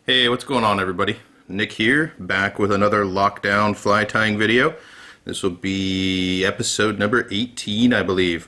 Hey, what's going on, everybody? Nick here, back with another lockdown fly tying video. This will be episode number 18, I believe.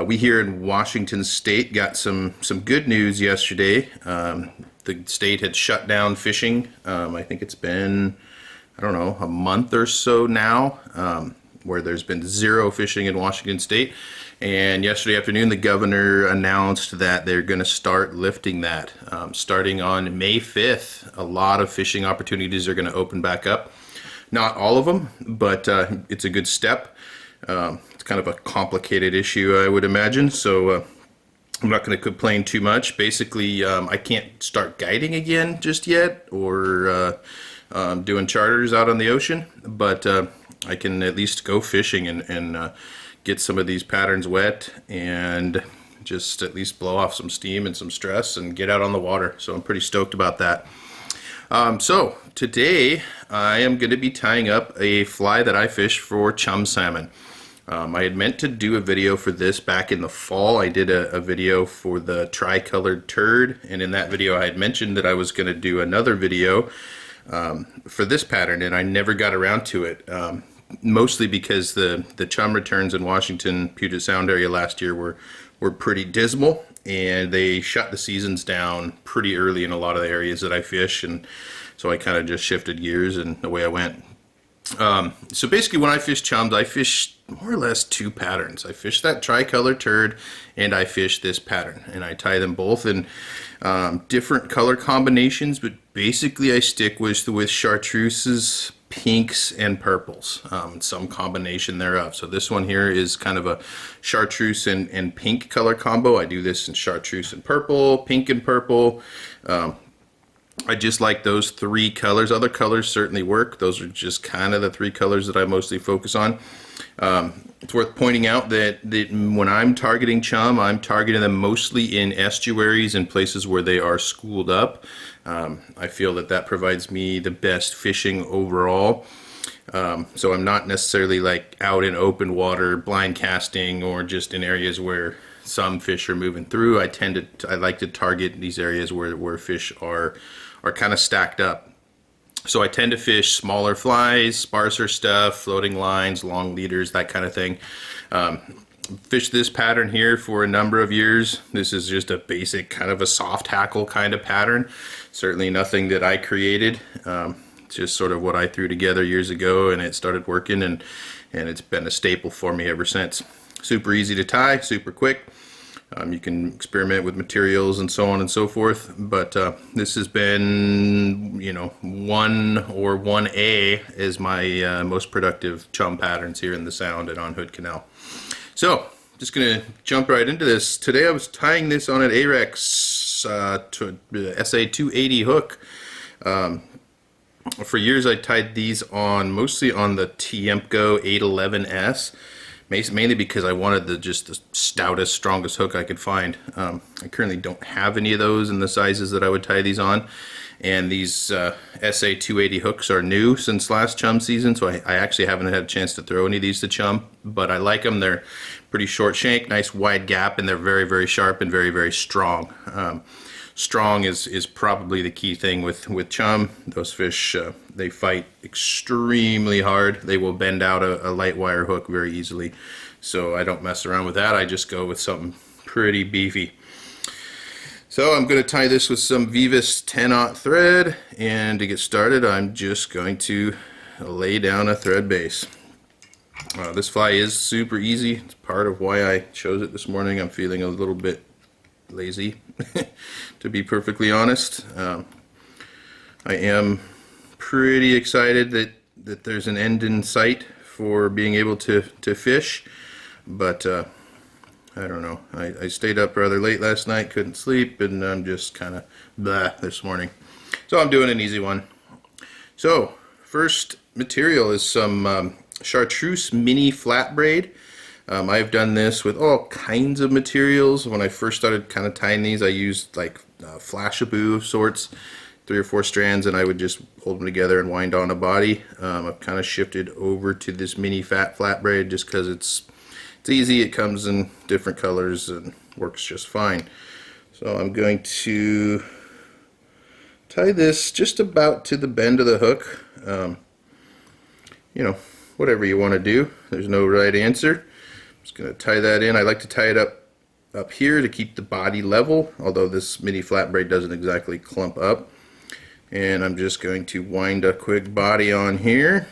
We here in Washington State got some good news yesterday. The state had shut down fishing. I think it's been, I don't know, a month or so now, where there's been zero fishing in Washington State. And yesterday afternoon, the governor announced that they're going to start lifting that. Starting on May 5th, a lot of fishing opportunities are going to open back up. Not all of them, but it's a good step. It's kind of a complicated issue, I would imagine, so I'm not going to complain too much. Basically, I can't start guiding again just yet, or doing charters out on the ocean, but I can at least go fishing and get some of these patterns wet and just at least blow off some steam and some stress and get out on the water. So I'm pretty stoked about that. So today I am going to be tying up a fly that I fish for chum salmon. I had meant to do a video for this back in the fall. I did a video for the tricolored turd, and in that video I had mentioned that I was going to do another video for this pattern, and I never got around to it. Mostly because the chum returns in Washington, Puget Sound area last year were pretty dismal, and they shut the seasons down pretty early in a lot of the areas that I fish, and so I kind of just shifted gears and away I went. So basically when I fish chums, I fish more or less two patterns. I fish that tricolor turd and I fish this pattern, and I tie them both in different color combinations, but basically I stick with chartreuses, pinks, and purples, some combination thereof. So this one here is kind of a chartreuse and pink color combo. I do this in chartreuse and purple, pink and purple. I just like those three colors. Other colors certainly work. Those are just kind of the three colors that I mostly focus on. It's worth pointing out that when I'm targeting chum, I'm targeting them mostly in estuaries and places where they are schooled up. I feel that provides me the best fishing overall. So I'm not necessarily like out in open water blind casting or just in areas where some fish are moving through. I like to target these areas where fish are kind of stacked up. So I tend to fish smaller flies, sparser stuff, floating lines, long leaders, that kind of thing. Fished this pattern here for a number of years. This is just a basic kind of a soft hackle kind of pattern. Certainly nothing that I created. It's just sort of what I threw together years ago, and it started working, and it's been a staple for me ever since. Super easy to tie, super quick. You can experiment with materials and so on and so forth, but this has been, 1 or 1A is my most productive chum patterns here in the Sound and on Hood Canal. So, just going to jump right into this. Today I was tying this on an Ahrex SA280 hook. For years I tied these mostly on the Tiemco 811S. Mainly because I wanted just the stoutest, strongest hook I could find. I currently don't have any of those in the sizes that I would tie these on. And these SA280 hooks are new since last chum season, so I actually haven't had a chance to throw any of these to chum. But I like them. They're pretty short shank, nice wide gap, and they're very, very sharp and very, very strong. Strong is probably the key thing with chum. Those fish, they fight extremely hard. They will bend out a light wire hook very easily. So I don't mess around with that. I just go with something pretty beefy. So I'm going to tie this with some Vivus 10-aught thread, and to get started I'm just going to lay down a thread base. This fly is super easy. It's part of why I chose it this morning. I'm feeling a little bit lazy, to be perfectly honest. I am pretty excited that there's an end in sight for being able to fish, but I don't know. I stayed up rather late last night, couldn't sleep, and I'm just kind of blah this morning. So I'm doing an easy one. So first material is some chartreuse mini flat braid. I've done this with all kinds of materials. When I first started kind of tying these, I used like flashaboo of sorts, 3 or 4 strands, and I would just hold them together and wind on a body. I've kind of shifted over to this mini fat braid just because it's easy. It comes in different colors and works just fine. So I'm going to tie this just about to the bend of the hook. You know, whatever you want to do. There's no right answer. I'm just going to tie that in. I like to tie it up here to keep the body level, although this mini flat braid doesn't exactly clump up. And I'm just going to wind a quick body on here.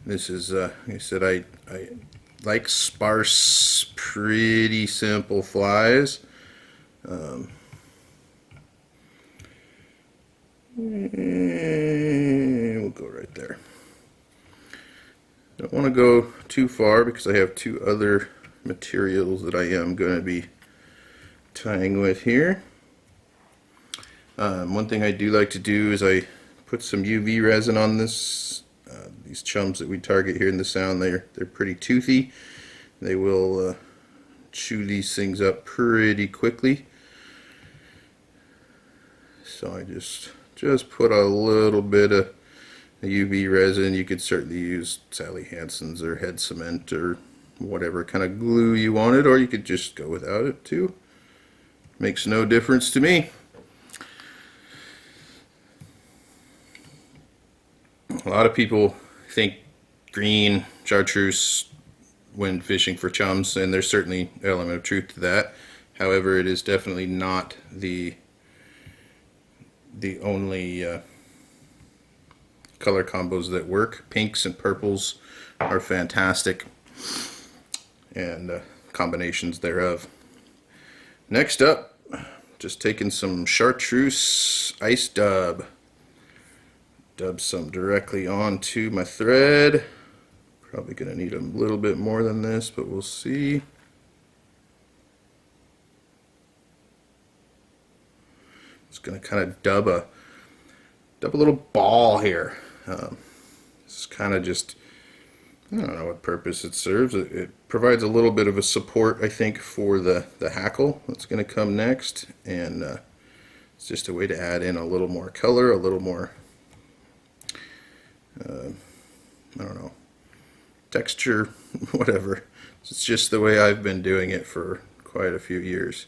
This is, like I said, I like sparse, pretty simple flies. We'll go right there. Don't want to go too far because I have two other materials that I am going to be tying with here. One thing I do like to do is I put some UV resin on this. These chums that we target here in the Sound, they're pretty toothy. They will chew these things up pretty quickly. So I just put a little bit of UV resin. You could certainly use Sally Hansen's or head cement or whatever kind of glue you wanted, or you could just go without it too. Makes no difference to me. A lot of people think green chartreuse when fishing for chums, and there's certainly an element of truth to that. However, it is definitely not the only color combos that work. Pinks and purples are fantastic, and combinations thereof. Next up, just taking some chartreuse ice dub. Dub some directly onto my thread. Probably going to need a little bit more than this, but we'll see. Just going to kind of dub a little ball here. It's kind of just, I don't know what purpose it serves. It provides a little bit of a support, I think, for the hackle that's going to come next, and it's just a way to add in a little more color, a little more I don't know, texture, whatever. It's just the way I've been doing it for quite a few years.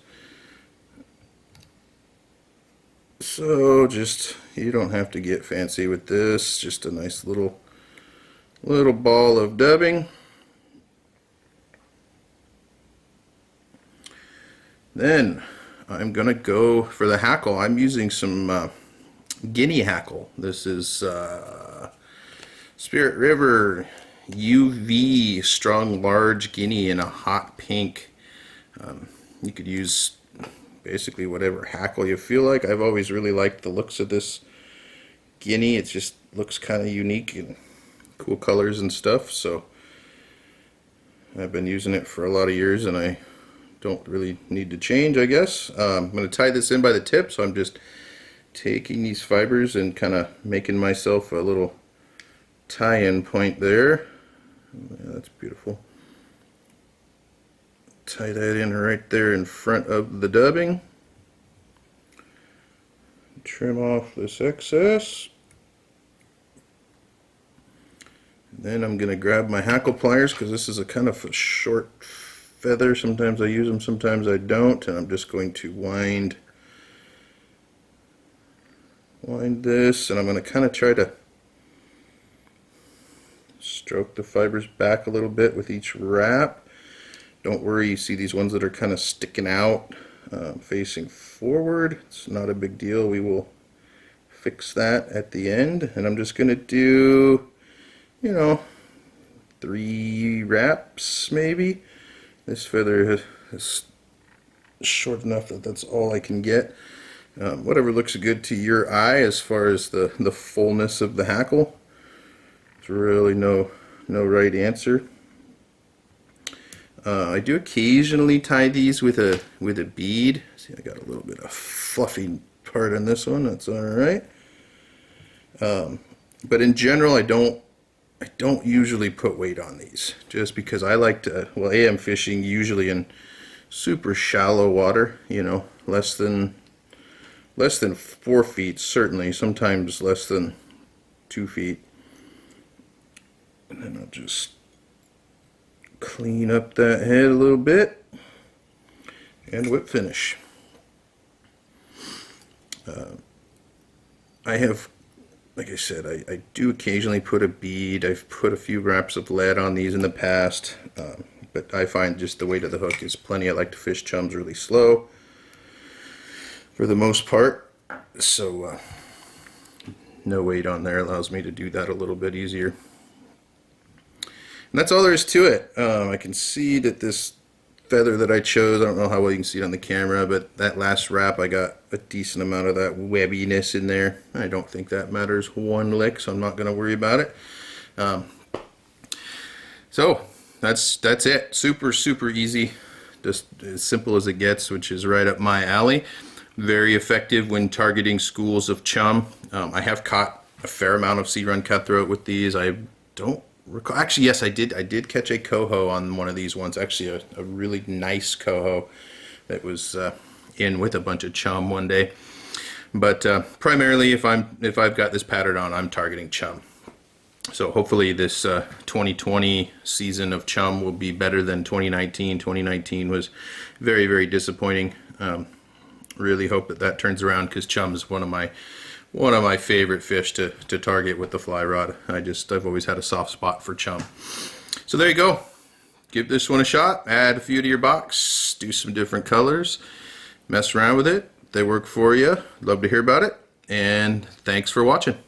So just, you don't have to get fancy with this, just a nice little ball of dubbing. Then I'm gonna go for the hackle. I'm using some guinea hackle. This is Spirit River UV strong large guinea in a hot pink. You could use basically whatever hackle you feel like. I've always really liked the looks of this guinea. It just looks kind of unique and cool colors and stuff, so I've been using it for a lot of years and I don't really need to change, I guess. I'm going to tie this in by the tip, so I'm just taking these fibers and kind of making myself a little tie-in point there. Yeah, that's beautiful. Tie that in right there in front of the dubbing. Trim off this excess. Then I'm going to grab my hackle pliers because this is a kind of a short feather. Sometimes I use them, sometimes I don't, and I'm just going to wind this, and I'm going to kind of try to stroke the fibers back a little bit with each wrap. Don't worry, you see these ones that are kind of sticking out facing forward. It's not a big deal. We will fix that at the end. And I'm just going to do, you know, 3 wraps maybe. This feather is short enough that that's all I can get. Whatever looks good to your eye as far as the fullness of the hackle. There's really no right answer. I do occasionally tie these with a bead. See, I got a little bit of fluffy part on this one. That's all right. But in general, I don't usually put weight on these, just because I like to. Well, I am fishing usually in super shallow water. You know, less than 4 feet certainly. Sometimes less than 2 feet. And then I'll just clean up that head a little bit and whip finish. I have, like I said, I do occasionally put a bead. I've put a few wraps of lead on these in the past, but I find just the weight of the hook is plenty. I like to fish chums really slow for the most part, so no weight on there allows me to do that a little bit easier. And that's all there is to it. I can see that this feather that I chose, I don't know how well you can see it on the camera, but that last wrap I got a decent amount of that webbiness in there. I don't think that matters one lick, so I'm not going to worry about it. So that's it. Super easy, just as simple as it gets, which is right up my alley. Very effective when targeting schools of chum. I have caught a fair amount of sea run cutthroat with these. I don't recall. Actually, yes, I did catch a coho on one of these ones. Actually, a really nice coho that was in with a bunch of chum one day. But primarily, if I've got this pattern on, I'm targeting chum. So hopefully this 2020 season of chum will be better than 2019. 2019 was very disappointing. Really hope that turns around, because chum is one of my favorite fish to target with the fly rod. I've always had a soft spot for chum. So there you go. Give this one a shot. Add a few to your box. Do some different colors. Mess around with it. If they work for you, love to hear about it. And thanks for watching.